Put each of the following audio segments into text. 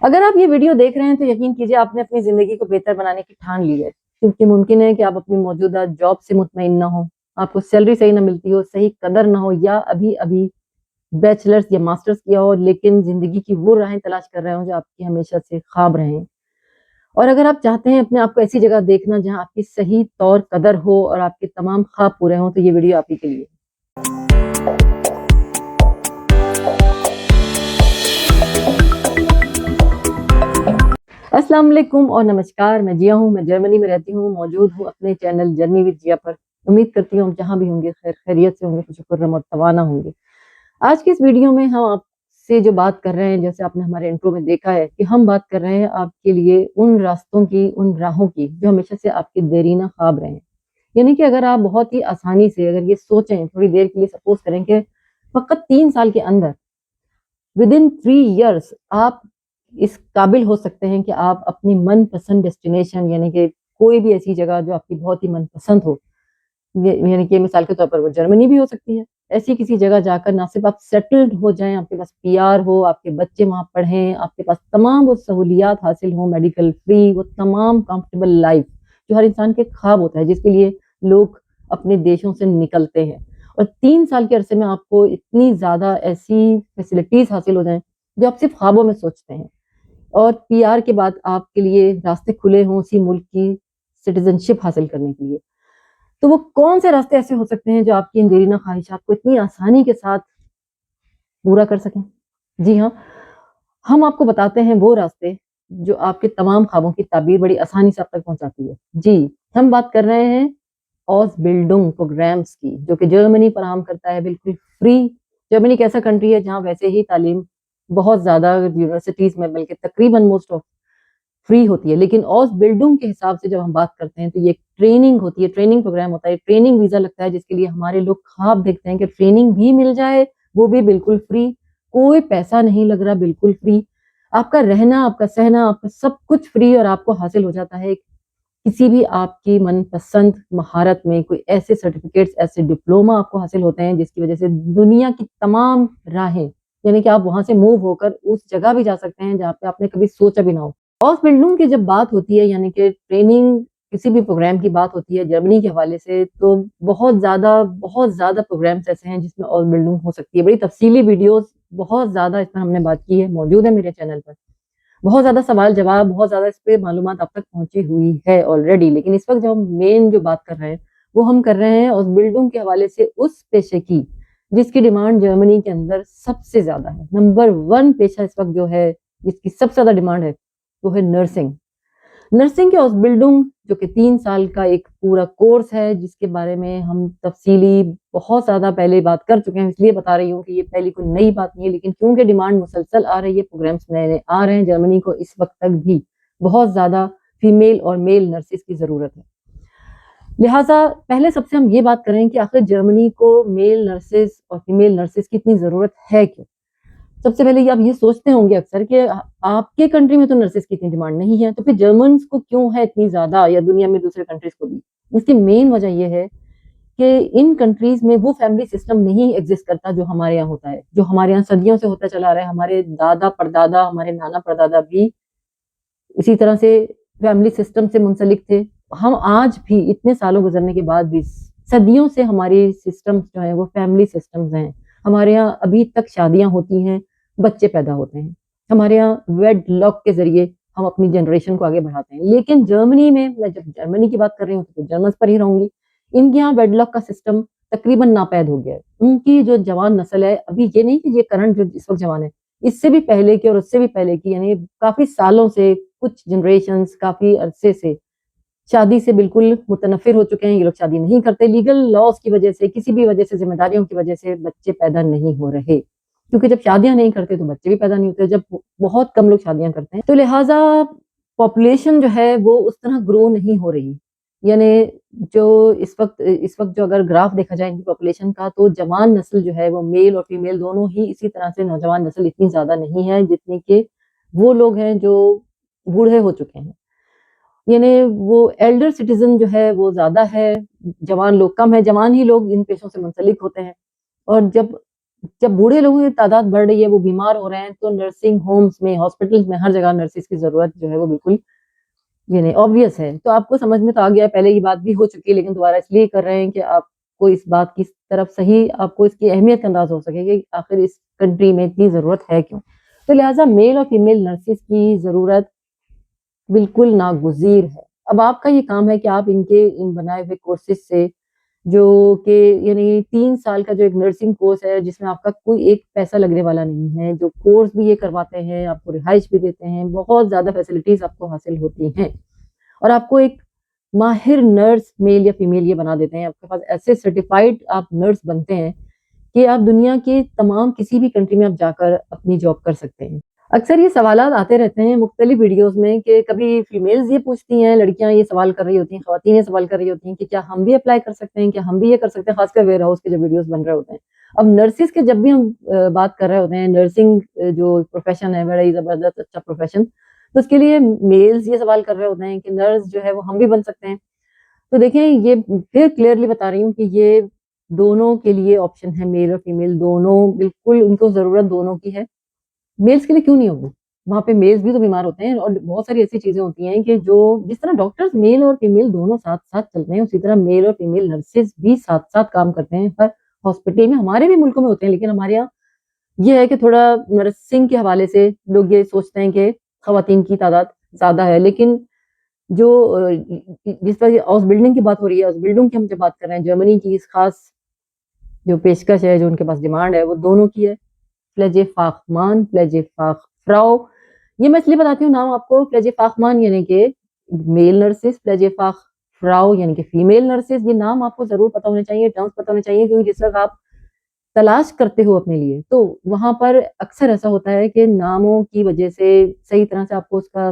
اگر آپ یہ ویڈیو دیکھ رہے ہیں تو یقین کیجئے آپ نے اپنی زندگی کو بہتر بنانے کی ٹھان لی ہے، کیونکہ ممکن ہے کہ آپ اپنی موجودہ جاب سے مطمئن نہ ہوں، آپ کو سیلری صحیح نہ ملتی ہو، صحیح قدر نہ ہو، یا ابھی بیچلرز یا ماسٹرز کیا ہو لیکن زندگی کی وہ راہیں تلاش کر رہے ہوں جو آپ کی ہمیشہ سے خواب رہے ہیں۔ اور اگر آپ چاہتے ہیں اپنے آپ کو ایسی جگہ دیکھنا جہاں آپ کی صحیح طور قدر ہو اور آپ کے تمام خواب پورے ہوں تو یہ ویڈیو آپ ہی کے لیے۔ السلام علیکم اور نمسکار، میں جیا ہوں، میں جرمنی میں رہتی ہوں، موجود ہوں اپنے چینل جرنی وتھ جیا پر۔ امید کرتی ہوں جہاں بھی ہوں گے خیریت سے ہوں گے، خوشخرم اور توانا ہوں گے۔ آج کی اس ویڈیو میں ہم آپ سے جو بات کر رہے ہیں، جیسے آپ نے ہمارے انٹرو میں دیکھا ہے کہ ہم بات کر رہے ہیں آپ کے لیے ان راستوں کی، ان راہوں کی جو ہمیشہ سے آپ کے دیرینہ خواب رہے ہیں۔ یعنی کہ اگر آپ بہت ہی آسانی سے اگر یہ سوچیں تھوڑی دیر کے لیے، سپوز کریں کہ فقط 3 سال کے اندر ودن 3 ایئرس آپ اس قابل ہو سکتے ہیں کہ آپ اپنی من پسند ڈیسٹینیشن، یعنی کہ کوئی بھی ایسی جگہ جو آپ کی بہت ہی من پسند ہو، یعنی کہ مثال کے طور پر وہ جرمنی بھی ہو سکتی ہے، ایسی کسی جگہ جا کر نہ صرف آپ سیٹلڈ ہو جائیں، آپ کے پاس پی آر ہو، آپ کے بچے وہاں پڑھیں، آپ کے پاس تمام وہ سہولیات حاصل ہوں، میڈیکل فری، وہ تمام کمفرٹیبل لائف جو ہر انسان کے خواب ہوتا ہے، جس کے لیے لوگ اپنے دیشوں سے نکلتے ہیں۔ اور 3 سال کے عرصے میں آپ کو اتنی زیادہ ایسی فیسلٹیز حاصل ہو جائیں جو آپ صرف خوابوں میں سوچتے ہیں، اور پی آر کے بعد آپ کے لیے راستے کھلے ہوں اسی ملک کی سٹیزن شپ حاصل کرنے کے لیے، تو وہ کون سے راستے ایسے ہو سکتے ہیں جو آپ کی ان دیرینہ خواہشات کو اتنی آسانی کے ساتھ پورا کر سکیں؟ جی ہاں، ہم آپ کو بتاتے ہیں وہ راستے جو آپ کے تمام خوابوں کی تعبیر بڑی آسانی سے آپ تک پہنچاتی ہے۔ جی، ہم بات کر رہے ہیں اوز بلڈنگ پروگرامز کی، جو کہ جرمنی فراہم کرتا ہے بالکل فری۔ جرمنی ایک ایسا کنٹری ہے جہاں ویسے ہی تعلیم بہت زیادہ یونیورسٹیز میں بلکہ تقریباً موسٹ آف فری ہوتی ہے، لیکن اوز بلڈنگ کے حساب سے جب ہم بات کرتے ہیں تو یہ ٹریننگ ہوتی ہے، ٹریننگ پروگرام ہوتا ہے، ٹریننگ ویزا لگتا ہے، جس کے لیے ہمارے لوگ خواب دیکھتے ہیں کہ ٹریننگ بھی مل جائے، وہ بھی بالکل فری، کوئی پیسہ نہیں لگ رہا، بالکل فری، آپ کا رہنا، آپ کا سہنا، آپ کا سب کچھ فری، اور آپ کو حاصل ہو جاتا ہے کسی بھی آپ کی من پسند مہارت میں کوئی ایسے سرٹیفکیٹس، ایسے ڈپلوما آپ کو حاصل ہوتے ہیں جس کی وجہ سے دنیا کی تمام راہیں، یعنی کہ آپ وہاں سے موو ہو کر اس جگہ بھی جا سکتے ہیں جہاں پہ آپ نے کبھی سوچا بھی نہ ہو۔ اوز بلڈنگ کی جب بات ہوتی ہے، یعنی کہ ٹریننگ کسی بھی پروگرام کی بات ہوتی ہے جرمنی کے حوالے سے، تو بہت زیادہ پروگرامز ایسے ہیں جس میں اوز بلڈنگ ہو سکتی ہے۔ بڑی تفصیلی ویڈیوز بہت زیادہ اس میں ہم نے بات کی ہے، موجود ہے میرے چینل پر، بہت زیادہ سوال جواب، بہت زیادہ اس پہ معلومات اب تک پہنچی ہوئی ہے آلریڈی، لیکن اس وقت جو ہم مین جو بات کر رہے ہیں وہ ہم کر رہے ہیں اوز بلڈنگ کے حوالے سے اس پیشے کی جس کی ڈیمانڈ جرمنی کے اندر سب سے زیادہ ہے۔ نمبر 1 پیشہ اس وقت جو ہے جس کی سب سے زیادہ ڈیمانڈ ہے وہ ہے نرسنگ۔ نرسنگ کے اوز بلڈنگ جو کہ 3 سال کا ایک پورا کورس ہے، جس کے بارے میں ہم تفصیلی بہت زیادہ پہلے بات کر چکے ہیں، اس لیے بتا رہی ہوں کہ یہ پہلی کوئی نئی بات نہیں ہے، لیکن کیونکہ ڈیمانڈ مسلسل آ رہی ہے، پروگرامز نئے نئے آ رہے ہیں، جرمنی کو اس وقت تک بھی بہت زیادہ فیمیل اور میل نرسز کی ضرورت ہے۔ لہٰذا پہلے سب سے ہم یہ بات کریں کہ آخر جرمنی کو میل نرسز اور فیمیل نرسز کی اتنی ضرورت ہے کیوں؟ سب سے پہلے یہ آپ یہ سوچتے ہوں گے اکثر کہ آپ کے کنٹری میں تو نرسز کی اتنی ڈیمانڈ نہیں ہے، تو پھر جرمنس کو کیوں ہے اتنی زیادہ، یا دنیا میں دوسرے کنٹریز کو بھی؟ اس کی مین وجہ یہ ہے کہ ان کنٹریز میں وہ فیملی سسٹم نہیں ایگزسٹ کرتا جو ہمارے یہاں ہوتا ہے، جو ہمارے یہاں صدیوں سے ہوتا چلا آ رہا ہے۔ ہمارے دادا پردادا، ہمارے نانا پردادا بھی اسی طرح سے فیملی سسٹم سے منسلک تھے۔ ہم آج بھی اتنے سالوں گزرنے کے بعد بھی صدیوں سے ہماری سسٹمز جو ہیں وہ فیملی سسٹمز ہیں۔ ہمارے یہاں ابھی تک شادیاں ہوتی ہیں، بچے پیدا ہوتے ہیں، ہمارے یہاں ویڈ لاک کے ذریعے ہم اپنی جنریشن کو آگے بڑھاتے ہیں۔ لیکن جرمنی میں جب جرمنی کی بات کر رہی ہوں تو جرمنس پر ہی رہوں گی، ان کے یہاں ویڈ لاک کا سسٹم تقریباً ناپید ہو گیا ہے۔ ان کی جو جوان نسل ہے، ابھی یہ نہیں کہ یہ کرنٹ جو اس وقت جوان ہے، اس سے بھی پہلے کی اور اس سے بھی پہلے کی، یعنی کافی سالوں سے، کچھ جنریشنز، کافی عرصے سے شادی سے بالکل متنفر ہو چکے ہیں۔ یہ لوگ شادی نہیں کرتے، لیگل لاز کی وجہ سے، کسی بھی وجہ سے، ذمہ داریوں کی وجہ سے بچے پیدا نہیں ہو رہے، کیونکہ جب شادیاں نہیں کرتے تو بچے بھی پیدا نہیں ہوتے، جب بہت کم لوگ شادیاں کرتے ہیں تو لہٰذا پاپولیشن جو ہے وہ اس طرح گرو نہیں ہو رہی۔ یعنی جو اس وقت جو اگر گراف دیکھا جائے ان کی پاپولیشن کا، تو جوان نسل جو ہے وہ میل اور فیمیل دونوں ہی اسی طرح سے، نوجوان نسل اتنی زیادہ نہیں ہے جتنی کہ وہ لوگ ہیں جو بوڑھے ہو چکے ہیں۔ یعنی وہ ایلڈر سٹیزن جو ہے وہ زیادہ ہے، جوان لوگ کم ہے، جوان ہی لوگ ان پیشوں سے منسلک ہوتے ہیں۔ اور جب جب بوڑھے لوگوں کی تعداد بڑھ رہی ہے, وہ بیمار ہو رہے ہیں, تو نرسنگ ہومز میں, ہاسپٹلس میں, ہر جگہ نرسز کی ضرورت جو ہے وہ بالکل یعنی آبویس ہے. تو آپ کو سمجھ میں تو آ گیا, پہلے یہ بات بھی ہو چکی ہے, لیکن دوبارہ اس لیے کر رہے ہیں کہ آپ کو اس بات کی طرف صحیح آپ کو اس کی اہمیت کا انداز ہو سکے کہ آخر اس کنٹری میں اتنی ضرورت ہے کیوں. تو لہٰذا میل اور فیمیل نرسز کی ضرورت بالکل ناگزیر ہے. اب آپ کا یہ کام ہے کہ آپ ان بنائے ہوئے کورسز سے, جو کہ یعنی 3 سال کا جو ایک نرسنگ کورس ہے جس میں آپ کا کوئی ایک پیسہ لگنے والا نہیں ہے, جو کورس بھی یہ کرواتے ہیں, آپ کو رہائش بھی دیتے ہیں, بہت زیادہ فیسلٹیز آپ کو حاصل ہوتی ہیں, اور آپ کو ایک ماہر نرس میل یا فیمیل یہ بنا دیتے ہیں. آپ کے پاس ایسے سرٹیفائڈ آپ نرس بنتے ہیں کہ آپ دنیا کے تمام کسی بھی کنٹری میں آپ جا کر اپنی جاب کر سکتے ہیں. اکثر یہ سوالات آتے رہتے ہیں مختلف ویڈیوز میں کہ کبھی فیمیلز یہ پوچھتی ہیں, لڑکیاں یہ سوال کر رہی ہوتی ہیں, خواتین یہ سوال کر رہی ہوتی ہیں کہ کیا ہم بھی اپلائی کر سکتے ہیں, کیا ہم بھی یہ کر سکتے ہیں, خاص کر ویئر ہاؤس کے جب ویڈیوز بن رہے ہوتے ہیں. اب نرسز کے جب بھی ہم بات کر رہے ہوتے ہیں, نرسنگ جو پروفیشن ہے بڑا ہی زبردست اچھا پروفیشن, تو اس کے لیے میلز یہ سوال کر رہے ہوتے ہیں کہ نرس جو ہے وہ ہم بھی بن سکتے ہیں. تو دیکھیں, یہ پھر کلیئرلی بتا رہی ہوں کہ یہ دونوں کے لیے آپشن ہے, میل اور فیمیل دونوں, بالکل ان کو ضرورت دونوں کی ہے. میلز کے لیے کیوں نہیں ہوگی, وہاں پہ میلز بھی تو بیمار ہوتے ہیں, اور بہت ساری ایسی چیزیں ہوتی ہیں کہ جو جس طرح ڈاکٹرز میل اور فیمیل دونوں ساتھ ساتھ چلتے ہیں, اسی طرح میل اور فیمیل نرسز بھی ساتھ ساتھ کام کرتے ہیں ہر ہاسپٹل میں. ہمارے بھی ملکوں میں ہوتے ہیں, لیکن ہمارے یہاں یہ ہے کہ تھوڑا نرسنگ کے حوالے سے لوگ یہ سوچتے ہیں کہ خواتین کی تعداد زیادہ ہے. لیکن جو جس طرح ہاؤس بلڈنگ کی بات ہو رہی ہے, ہاؤس بلڈنگ کی ہم جب بات کر رہے ہیں, جرمنی کی اس خاص جو پیشکش ہے, جو ان کے پاس ڈیمانڈ ہے, وہ دونوں کی ہے. فلیجے فاخمان, فلیجے فاخ فراؤ, یہ میں اس لیے بتاتی ہوں نام آپ کو. فلیجے فاخمان یعنی کہ میل نرسز, فلیجے فاخ فراؤ یعنی کہ فیمیل نرسز. یہ نام آپ کو ضرور پتہ ہونے چاہیے, ٹرمز پتہ ہونے چاہیے, کیونکہ جس وقت آپ تلاش کرتے ہو اپنے لیے, تو وہاں پر اکثر ایسا ہوتا ہے کہ ناموں کی وجہ سے صحیح طرح سے آپ کو اس کا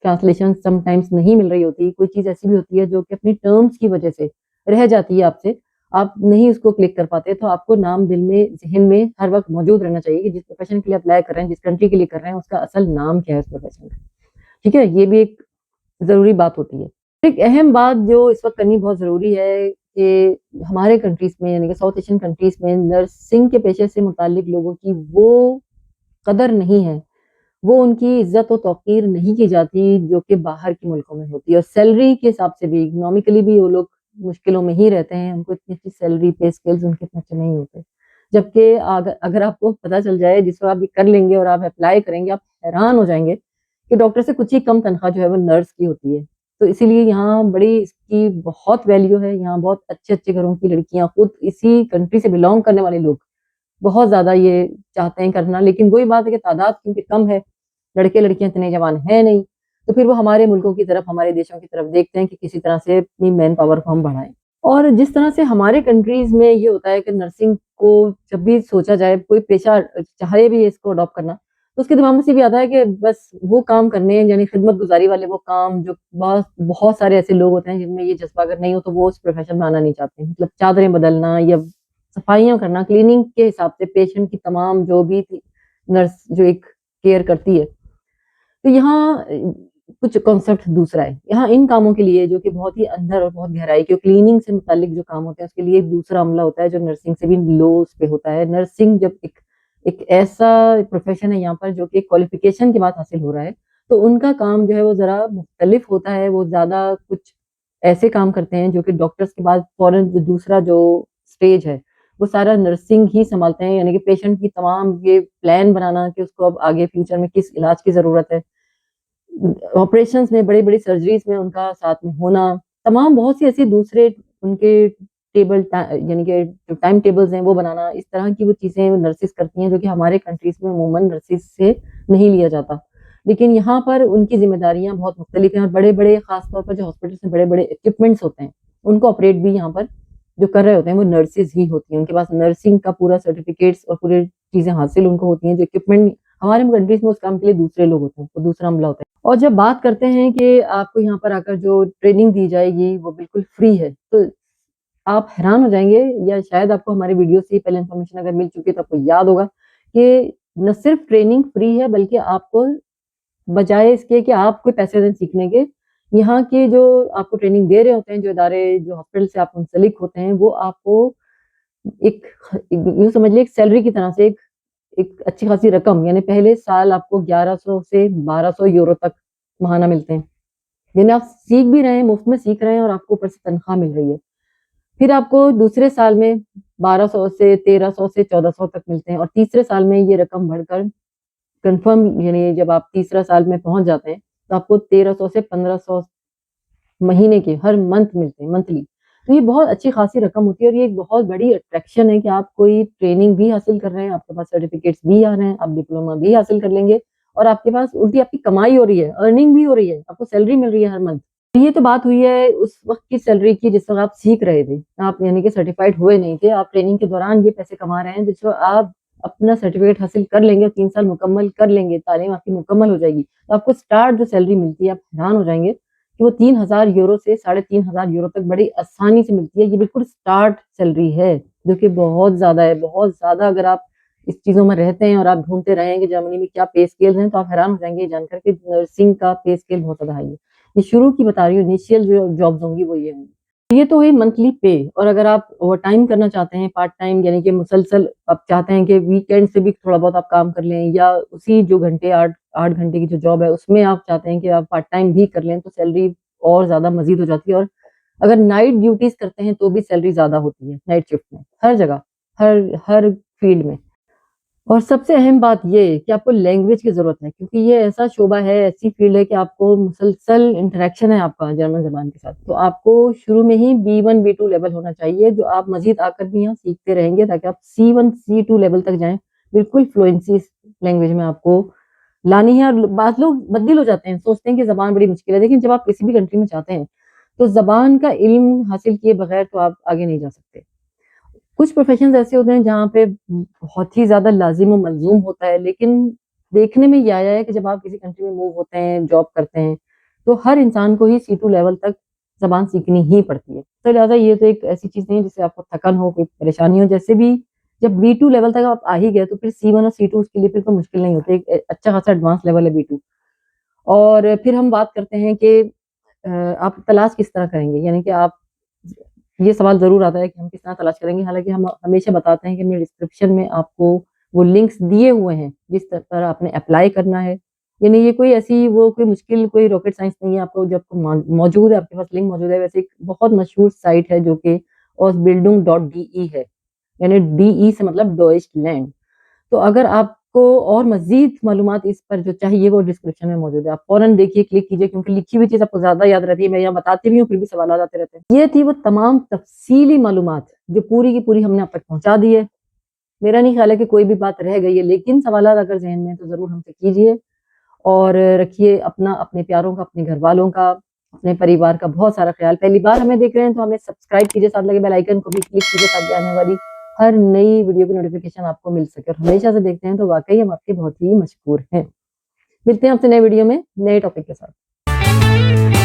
ٹرانسلیشن سم ٹائمز نہیں مل رہی ہوتی. کوئی چیز ایسی بھی ہوتی ہے جو کہ اپنی ٹرمز کی وجہ سے رہ جاتی ہے آپ سے, آپ نہیں اس کو کلک کر پاتے. تو آپ کو نام دل میں, ذہن میں ہر وقت موجود رہنا چاہیے کہ جس پروفیشن کے لیے اپلائی کر رہے ہیں, جس کنٹری کے لیے کر رہے ہیں, اس کا اصل نام کیا ہے اس پروفیشن کا. ٹھیک ہے, یہ بھی ایک ضروری بات ہوتی ہے. ایک اہم بات جو اس وقت کرنی بہت ضروری ہے کہ ہمارے کنٹریز میں, یعنی کہ ساؤتھ ایشین کنٹریز میں, نرسنگ کے پیشے سے متعلق لوگوں کی وہ قدر نہیں ہے, وہ ان کی عزت و توقیر نہیں کی جاتی جو کہ باہر کے ملکوں میں ہوتی ہے. اور سیلری کے حساب سے بھی, اکنامکلی بھی وہ لوگ مشکلوں میں ہی رہتے ہیں, ان کو اتنی اچھی سیلری, پے اسکیلز ان کے اتنے اچھے نہیں ہوتے. جبکہ اگر آپ کو پتہ چل جائے, جس وقت آپ یہ کر لیں گے اور آپ اپلائی کریں گے, آپ حیران ہو جائیں گے کہ ڈاکٹر سے کچھ ہی کم تنخواہ جو ہے وہ نرس کی ہوتی ہے. تو اسی لیے یہاں بڑی اس کی بہت ویلیو ہے. یہاں بہت اچھے اچھے گھروں کی لڑکیاں, خود اسی کنٹری سے بلونگ کرنے والے لوگ بہت زیادہ یہ چاہتے ہیں کرنا. لیکن وہی بات ہے کہ تعداد کیونکہ کم ہے, لڑکے لڑکیاں اتنے جوان ہیں نہیں, تو پھر وہ ہمارے ملکوں کی طرف, ہمارے دیشوں کی طرف دیکھتے ہیں کہ کسی طرح سے اپنی مین پاور کو ہم بڑھائیں. اور جس طرح سے ہمارے کنٹریز میں یہ ہوتا ہے کہ نرسنگ کو جب بھی سوچا جائے, کوئی پیشہ چاہے بھی اس کو اڈاپٹ کرنا, تو اس کے دماغ میں سے بھی آتا ہے کہ بس وہ کام کرنے ہیں, یعنی خدمت گزاری والے وہ کام, جو بہت سارے ایسے لوگ ہوتے ہیں جن میں یہ جذبہ اگر نہیں ہو تو وہ اس پروفیشن میں آنا نہیں چاہتے. مطلب چادریں بدلنا یا صفائیاں کرنا, کلیننگ کے حساب سے پیشنٹ کی تمام جو بھی نرس جو ایک کیئر کرتی ہے. تو یہاں کچھ کانسیپٹ دوسرا ہے. یہاں ان کاموں کے لیے جو کہ بہت ہی اندر اور بہت گہرائی کے, کلیننگ سے متعلق جو کام ہوتے ہیں, اس کے لیے ایک دوسرا عملہ ہوتا ہے جو نرسنگ سے بھی لو اس پہ ہوتا ہے. نرسنگ جب ایک ایسا پروفیشن ہے یہاں پر جو کہ کوالیفیکیشن کے بعد حاصل ہو رہا ہے, تو ان کا کام جو ہے وہ ذرا مختلف ہوتا ہے. وہ زیادہ کچھ ایسے کام کرتے ہیں جو کہ ڈاکٹرز کے بعد فوراً دوسرا جو سٹیج ہے وہ سارا نرسنگ ہی سنبھالتے ہیں. یعنی کہ پیشنٹ کی تمام یہ پلان بنانا کہ اس کو اب آگے فیوچر میں کس علاج کی ضرورت ہے, آپریشنز میں, بڑی بڑی سرجریز میں ان کا ساتھ میں ہونا, تمام بہت سی ایسی دوسرے ان کے ٹیبل, یعنی کہ جو ٹائم ٹیبلز ہیں وہ بنانا, اس طرح کی وہ چیزیں نرسز کرتی ہیں جو کہ ہمارے کنٹریز میں عموماً نرسز سے نہیں لیا جاتا. لیکن یہاں پر ان کی ذمہ داریاں بہت مختلف ہیں, اور بڑے بڑے, خاص طور پر جو ہاسپٹلس میں بڑے بڑے اکوپمنٹس ہوتے ہیں, ان کو آپریٹ بھی یہاں پر جو کر رہے ہوتے ہیں وہ نرسز ہی ہوتی ہیں. ان کے پاس نرسنگ کا پورا سرٹیفکیٹس اور پورے چیزیں حاصل ان کو ہوتی ہیں. جو اکوپمنٹ ہمارے کنٹریز میں اس کام کے لیے دوسرے لوگ ہوتے ہیں, وہ دوسرا عملہ ہوتا ہے. اور جب بات کرتے ہیں کہ آپ کو یہاں پر آ کر جو ٹریننگ دی جائے گی وہ بالکل فری ہے, تو آپ حیران ہو جائیں گے, یا شاید آپ کو ہمارے ویڈیو سے پہلے انفارمیشن اگر مل چکی ہے تو آپ کو یاد ہوگا کہ نہ صرف ٹریننگ فری ہے, بلکہ آپ کو بجائے اس کے کہ آپ کوئی پیسے دیں سیکھنے کے, یہاں کے جو آپ کو ٹریننگ دے رہے ہوتے ہیں, جو ادارے, جو ہاسپٹل سے آپ منسلک ہوتے ہیں, وہ آپ کو ایک یوں سمجھ لیے ایک سیلری کی طرح سے ایک اچھی خاصی رقم، یعنی پہلے سال آپ کو 1100 سے 1200 یورو تک ماہانہ ملتے ہیں، یعنی آپ سیکھ بھی رہے ہیں، مفت میں سیکھ رہے ہیں اور آپ کو اوپر سے تنخواہ مل رہی ہے۔ پھر آپ کو دوسرے سال میں 1200 سے 1300 سے 1400 تک ملتے ہیں، اور تیسرے سال میں یہ رقم بڑھ کر کنفرم، یعنی جب آپ تیسرا سال میں پہنچ جاتے ہیں تو آپ کو 1300 سے 1500 مہینے کے ہر منتھ ملتے ہیں، منتھلی۔ تو یہ بہت اچھی خاصی رقم ہوتی ہے، اور یہ ایک بہت بڑی اٹریکشن ہے کہ آپ کوئی ٹریننگ بھی حاصل کر رہے ہیں، آپ کے پاس سرٹیفکیٹس بھی آ رہے ہیں، آپ ڈپلوما بھی حاصل کر لیں گے، اور آپ کے پاس الٹی آپ کی کمائی ہو رہی ہے، ارننگ بھی ہو رہی ہے، آپ کو سیلری مل رہی ہے ہر منتھ۔ یہ تو بات ہوئی ہے اس وقت کی سیلری کی جس وقت آپ سیکھ رہے تھے، آپ یعنی کہ سرٹیفائڈ ہوئے نہیں تھے، آپ ٹریننگ کے دوران یہ پیسے کما رہے ہیں۔ جس وقت آپ اپنا سرٹیفکیٹ حاصل کر لیں گے، 3 سال مکمل کر لیں گے، تعلیم آپ کی مکمل ہو جائے گی، تو آپ کو اسٹارٹ جو سیلری ملتی ہے، آپ حیران ہو جائیں گے کہ وہ 3000 یورو سے 3500 یورو تک بڑی آسانی سے ملتی ہے۔ یہ بالکل اسٹارٹ سیلری ہے، جو کہ بہت زیادہ ہے، بہت زیادہ۔ اگر آپ اس چیزوں میں رہتے ہیں اور آپ ڈھونڈتے رہیں کہ جرمنی میں کیا پے اسکیل ہیں، تو آپ حیران ہو جائیں گے یہ جان کر کہ نرسنگ کا پے اسکیل بہت زیادہ ہائی ہے۔ یہ شروع کی بتا رہی ہوں، انیشیل جو جابز ہوں گی وہ یہ ہوں گی۔ یہ تو ہے منتھلی پے، اور اگر آپ اوور ٹائم کرنا چاہتے ہیں، پارٹ ٹائم یعنی کہ مسلسل آپ چاہتے ہیں کہ ویکینڈ سے بھی تھوڑا بہت آپ کام کر لیں، یا اسی جو گھنٹے 8 گھنٹے کی جو جاب ہے اس میں آپ چاہتے ہیں کہ آپ پارٹ ٹائم بھی کر لیں، تو سیلری اور زیادہ مزید ہو جاتی ہے۔ اور اگر نائٹ ڈیوٹیز کرتے ہیں تو بھی سیلری زیادہ ہوتی ہے، نائٹ شفٹ میں، ہر جگہ، ہر فیلڈ میں۔ اور سب سے اہم بات یہ کہ آپ کو لینگویج کی ضرورت ہے، کیونکہ یہ ایسا شعبہ ہے، ایسی فیلڈ ہے کہ آپ کو مسلسل انٹریکشن ہے آپ کا جرمن زبان کے ساتھ، تو آپ کو شروع میں ہی B1 B2 لیول ہونا چاہیے، جو آپ مزید آ کر بھی یہاں سیکھتے رہیں گے تاکہ آپ C1 C2 لیول تک جائیں، بالکل فلوئنسی اس لینگویج میں آپ کو لانی ہے۔ اور بعض لوگ بدل ہو جاتے ہیں، سوچتے ہیں کہ زبان بڑی مشکل ہے، لیکن جب آپ کسی بھی کنٹری میں جاتے ہیں تو زبان کا علم حاصل کیے بغیر تو آپ آگے نہیں جا سکتے۔ کچھ پروفیشنز ایسے ہوتے ہیں جہاں پہ بہت ہی زیادہ لازم و ملزوم ہوتا ہے، لیکن دیکھنے میں یہ آیا ہے کہ جب آپ کسی کنٹری میں موو ہوتے ہیں، جاب کرتے ہیں، تو ہر انسان کو ہی C2 لیول تک زبان سیکھنی ہی پڑتی ہے۔ تو لہٰذا یہ تو ایک ایسی چیز نہیں ہے جس سے آپ کو تھکن ہو، کوئی پریشانی ہو۔ جیسے بھی جب B2 لیول تک آپ آ ہی گئے تو پھر C1 اور C2 اس کے لیے پھر کوئی مشکل نہیں ہوتی، ایک اچھا خاصا ایڈوانس لیول ہے B2۔ اور پھر ہم بات کرتے ہیں کہ آپ تلاش کس طرح کریں گے، یعنی کہ آپ، یہ سوال ضرور آتا ہے کہ ہم کس طرح تلاش کریں گے، حالانکہ ہم ہمیشہ بتاتے ہیں کہ میرے ڈسکرپشن میں آپ کو وہ لنکس دیے ہوئے ہیں جس طرح آپ نے اپلائی کرنا ہے۔ یعنی یہ کوئی ایسی وہ کوئی مشکل کوئی راکٹ سائنس نہیں ہے، آپ کو جب موجود ہے، آپ کے پاس لنک موجود ہے۔ ویسے ایک بہت مشہور سائٹ ہے جو کہ ausbildung.de ہے، یعنی DE سے مطلب ڈوئچ لینڈ۔ تو اگر آپ کو اور مزید معلومات اس پر جو چاہیے وہ ڈسکرپشن میں موجود ہے، آپ فوراً دیکھیے، کلک کیجیے، کیونکہ لکھی ہوئی چیز آپ کو زیادہ یاد رہتی ہے۔ میں یہاں بتاتی بھی ہوں پھر بھی سوالات آتے رہتے ہیں۔ یہ تھی وہ تمام تفصیلی معلومات جو پوری کی پوری ہم نے آپ تک پہنچا دی ہے۔ میرا نہیں خیال ہے کہ کوئی بھی بات رہ گئی ہے، لیکن سوالات اگر ذہن میں تو ضرور ہم سے کیجیے، اور رکھیے اپنا، اپنے پیاروں کا، اپنے گھر والوں کا، اپنے پریوار کا بہت سارا خیال۔ پہلی بار ہمیں دیکھ رہے ہیں تو ہمیں سبسکرائب کیجیے، ساتھ لگے بیل آئیکن کو بھی کلک کیجیے تاکہ آنے والی ہر نئی ویڈیو کی نوٹیفیکیشن آپ کو مل سکے۔ اور ہمیشہ سے دیکھتے ہیں تو واقعی ہم آپ کے بہت ہی مشکور ہیں۔ ملتے ہیں آپ سے نئے ویڈیو میں نئے ٹاپک کے ساتھ۔